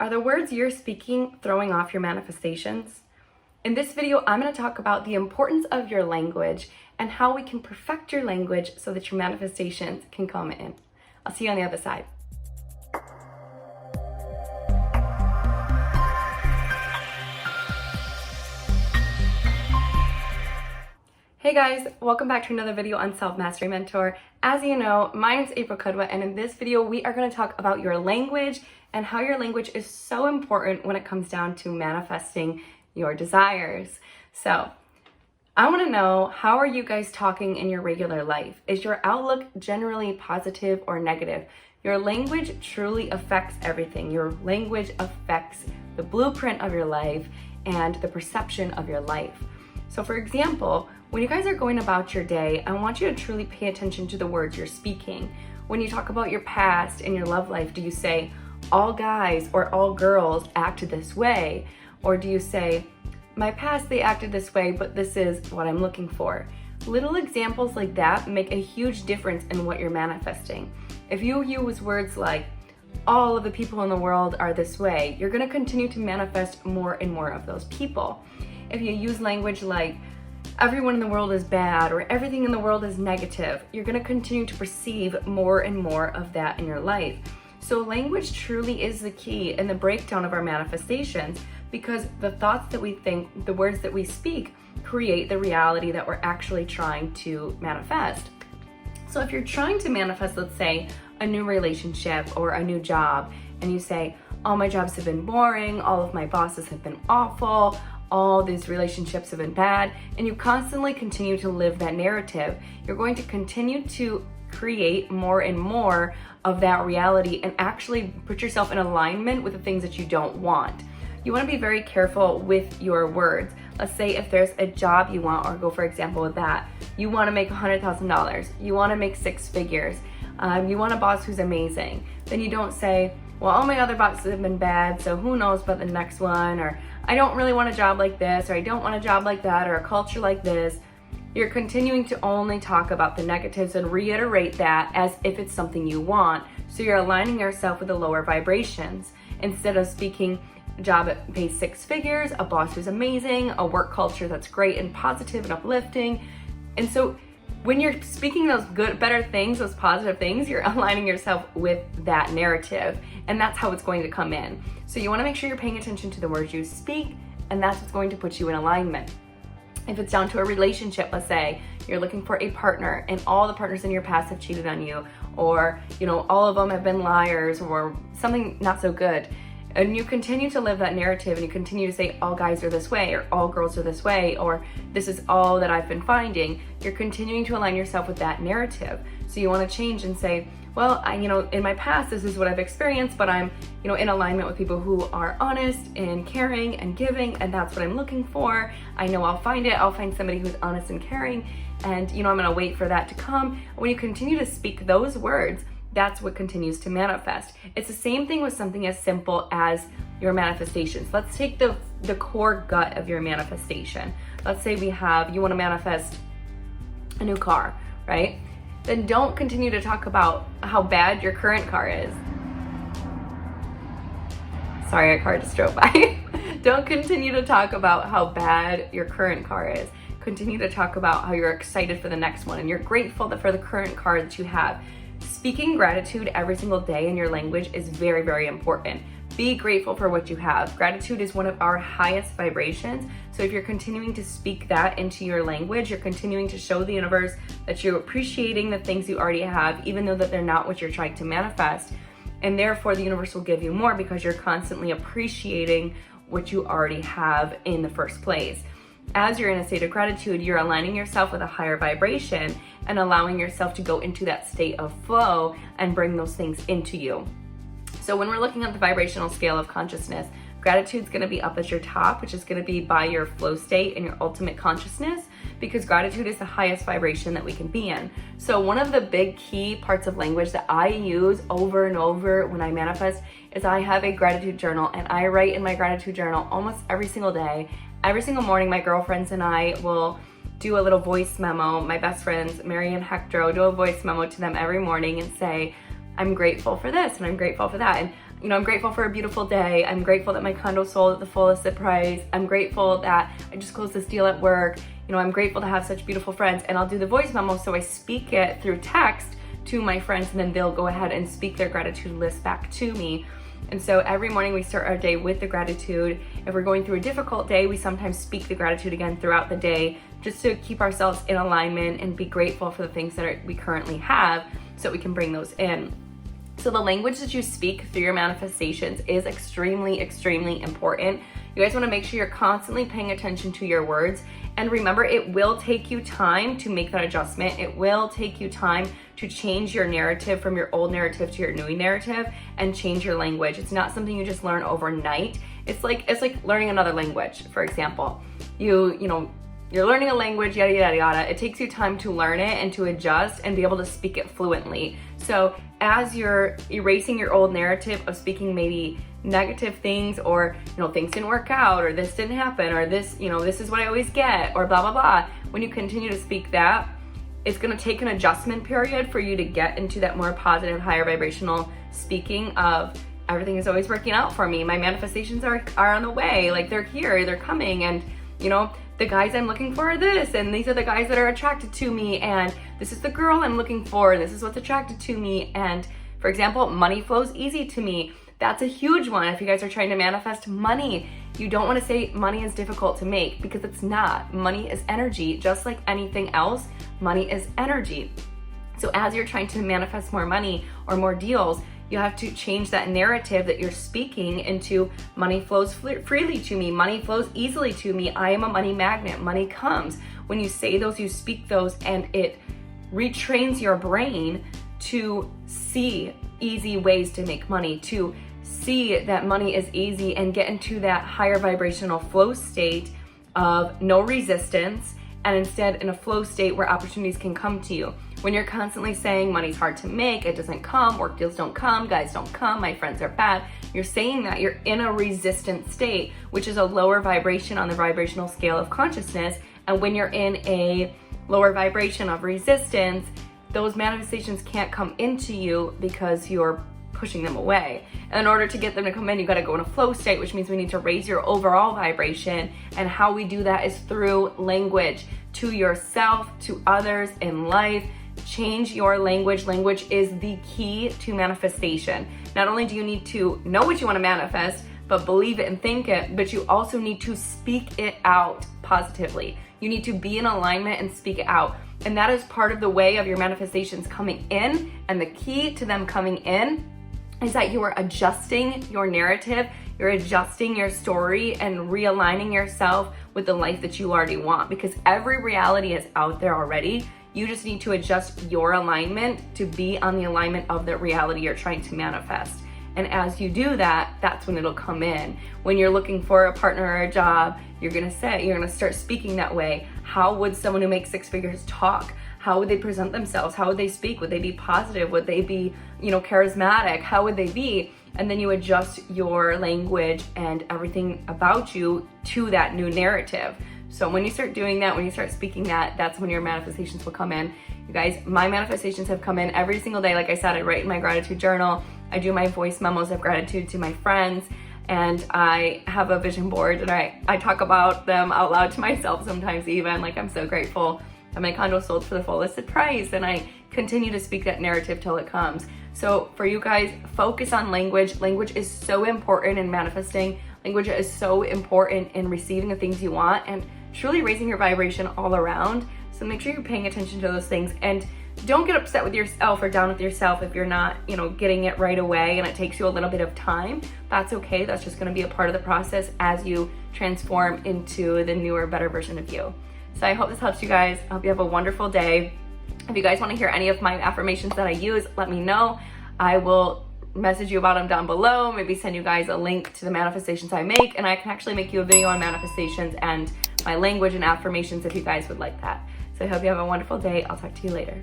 Are the words you're speaking throwing off your manifestations? In this video, I'm going to talk about the importance of your language and how we can perfect your language so that your manifestations can come in. I'll see you on the other side. Hey guys, welcome back to another video on Self-Mastery Mentor. As you know, my name's KUDWA, and in this video, we are going to talk about your language and how your language is so important when it comes down to manifesting your desires. So, I want to know, how are you guys talking in your regular life? Is your outlook generally positive or negative? Your language truly affects everything. Your language affects the blueprint of your life and the perception of your life. So for example, when you guys are going about your day, I want you to truly pay attention to the words you're speaking. When you talk about your past and your love life, do you say, all guys or all girls acted this way? Or do you say, my past they acted this way, but this is what I'm looking for? Little examples like that make a huge difference in what you're manifesting. If you use words like, all of the people in the world are this way, you're going to continue to manifest more and more of those people. If you use language like, everyone in the world is bad or everything in the world is negative, you're going to continue to perceive more and more of that in your life. So language truly is the key in the breakdown of our manifestations, because the thoughts that we think, the words that we speak, create the reality that we're actually trying to manifest. So if you're trying to manifest, let's say, a new relationship or a new job, and you say, all my jobs have been boring, all of my bosses have been awful, all these relationships have been bad, and you constantly continue to live that narrative, you're going to continue to create more and more of that reality and actually put yourself in alignment with the things that you don't want. You want to be very careful with your words. Let's say if there's a job you want, or go for example with that, you want to make $100,000, you want to make six figures, you want a boss who's amazing, then you don't say, well, all my other bosses have been bad, so who knows about the next one, or I don't really want a job like this, or I don't want a job like that, or a culture like this. You're continuing to only talk about the negatives and reiterate that as if it's something you want. So you're aligning yourself with the lower vibrations. Instead of speaking a job that pays six figures, a boss who's amazing, a work culture that's great and positive and uplifting. And so when you're speaking those good, better things, those positive things, you're aligning yourself with that narrative, and that's how it's going to come in. So you want to make sure you're paying attention to the words you speak, and that's what's going to put you in alignment. If it's down to a relationship, let's say you're looking for a partner and all the partners in your past have cheated on you, or all of them have been liars or something not so good, and you continue to live that narrative and you continue to say all guys are this way or all girls are this way or this is all that I've been finding, you're continuing to align yourself with that narrative. So you want to change and say, well, in my past this is what I've experienced, but I'm in alignment with people who are honest and caring and giving, and that's what I'm looking for. I know I'll find it. I'll find somebody who's honest and caring, and I'm going to wait for that to come. When you continue to speak those words, that's what continues to manifest. It's the same thing with something as simple as your manifestations. Let's take the core gut of your manifestation. Let's say you want to manifest a new car, right? Then don't continue to talk about how bad your current car is. Sorry, a car just drove by. Don't continue to talk about how bad your current car is. Continue to talk about how you're excited for the next one and you're grateful for the current car that you have. Speaking gratitude every single day in your language is very, very important. Be grateful for what you have. Gratitude is one of our highest vibrations. So if you're continuing to speak that into your language, you're continuing to show the universe that you're appreciating the things you already have, even though that they're not what you're trying to manifest. And therefore the universe will give you more because you're constantly appreciating what you already have in the first place. As you're in a state of gratitude, you're aligning yourself with a higher vibration and allowing yourself to go into that state of flow and bring those things into you. So when we're looking at the vibrational scale of consciousness, gratitude's going to be up at your top, which is going to be by your flow state and your ultimate consciousness, because gratitude is the highest vibration that we can be in. So one of the big key parts of language that I use over and over when I manifest is I have a gratitude journal, and I write in my gratitude journal almost every single day. Every single morning, my girlfriends and I will do a little voice memo. My best friends, Mary and Hector, do a voice memo to them every morning and say, I'm grateful for this and I'm grateful for that. And I'm grateful for a beautiful day. I'm grateful that my condo sold at the fullest price. I'm grateful that I just closed this deal at work. I'm grateful to have such beautiful friends. And I'll do the voice memo, so I speak it through text to my friends, and then they'll go ahead and speak their gratitude list back to me. And so every morning we start our day with the gratitude. If we're going through a difficult day, we sometimes speak the gratitude again throughout the day, just to keep ourselves in alignment and be grateful for the things that we currently have, so we can bring those in. So the language that you speak through your manifestations is extremely, extremely important. You guys want to make sure you're constantly paying attention to your words. And remember, it will take you time to make that adjustment. It will take you time to change your narrative from your old narrative to your new narrative and change your language. It's not something you just learn overnight. It's like learning another language. For example, you're learning a language, yada, yada, yada. It takes you time to learn it and to adjust and be able to speak it fluently. So as you're erasing your old narrative of speaking maybe negative things, or, things didn't work out, or this didn't happen, or this, this is what I always get, or blah, blah, blah. When you continue to speak that, it's gonna take an adjustment period for you to get into that more positive, higher vibrational speaking of everything is always working out for me. My manifestations are on the way. Like, they're here, they're coming, and, the guys I'm looking for are this, and these are the guys that are attracted to me, and this is the girl I'm looking for, and this is what's attracted to me. And for example, money flows easy to me. That's a huge one. If you guys are trying to manifest money, you don't want to say money is difficult to make, because it's not. Money is energy. Just like anything else, money is energy. So as you're trying to manifest more money or more deals, you have to change that narrative that you're speaking into money flows freely to me, money flows easily to me, I am a money magnet, money comes. When you say those, you speak those, and it retrains your brain to see easy ways to make money, to see that money is easy and get into that higher vibrational flow state of no resistance, and instead in a flow state where opportunities can come to you. When you're constantly saying money's hard to make, it doesn't come, work deals don't come, guys don't come, my friends are bad, you're saying that you're in a resistant state, which is a lower vibration on the vibrational scale of consciousness. And when you're in a lower vibration of resistance, those manifestations can't come into you because you're pushing them away. And in order to get them to come in, you got to go in a flow state, which means we need to raise your overall vibration. And how we do that is through language, to yourself, to others, in life. Change your language. Language is the key to manifestation. Not only do you need to know what you want to manifest, but believe it and think it, but you also need to speak it out positively. You need to be in alignment and speak it out. And that is part of the way of your manifestations coming in. And the key to them coming in is that you are adjusting your narrative, you're adjusting your story and realigning yourself with the life that you already want, because every reality is out there already. You just need to adjust your alignment to be on the alignment of the reality you're trying to manifest. And as you do that, that's when it'll come in. When you're looking for a partner or a job, you're gonna start speaking that way. How would someone who makes 6 figures talk? How would they present themselves? How would they speak? Would they be positive? Would they be, charismatic? How would they be? And then you adjust your language and everything about you to that new narrative. So when you start doing that, when you start speaking that, that's when your manifestations will come in. You guys, my manifestations have come in every single day. Like I said, I write in my gratitude journal. I do my voice memos of gratitude to my friends. And I have a vision board, and I talk about them out loud to myself sometimes even. Like, I'm so grateful that my condo sold for the fullest price, and I continue to speak that narrative till it comes. So for you guys, focus on language. Language is so important in manifesting. Language is so important in receiving the things you want and truly raising your vibration all around. So make sure you're paying attention to those things, and don't get upset with yourself or down with yourself if you're not, getting it right away and it takes you a little bit of time. That's okay. That's just going to be a part of the process as you transform into the newer, better version of you. So I hope this helps you guys. I hope you have a wonderful day. If you guys want to hear any of my affirmations that I use, let me know. I will message you about them down below, maybe send you guys a link to the manifestations I make, and I can actually make you a video on manifestations and my language and affirmations if you guys would like that. So I hope you have a wonderful day. I'll talk to you later.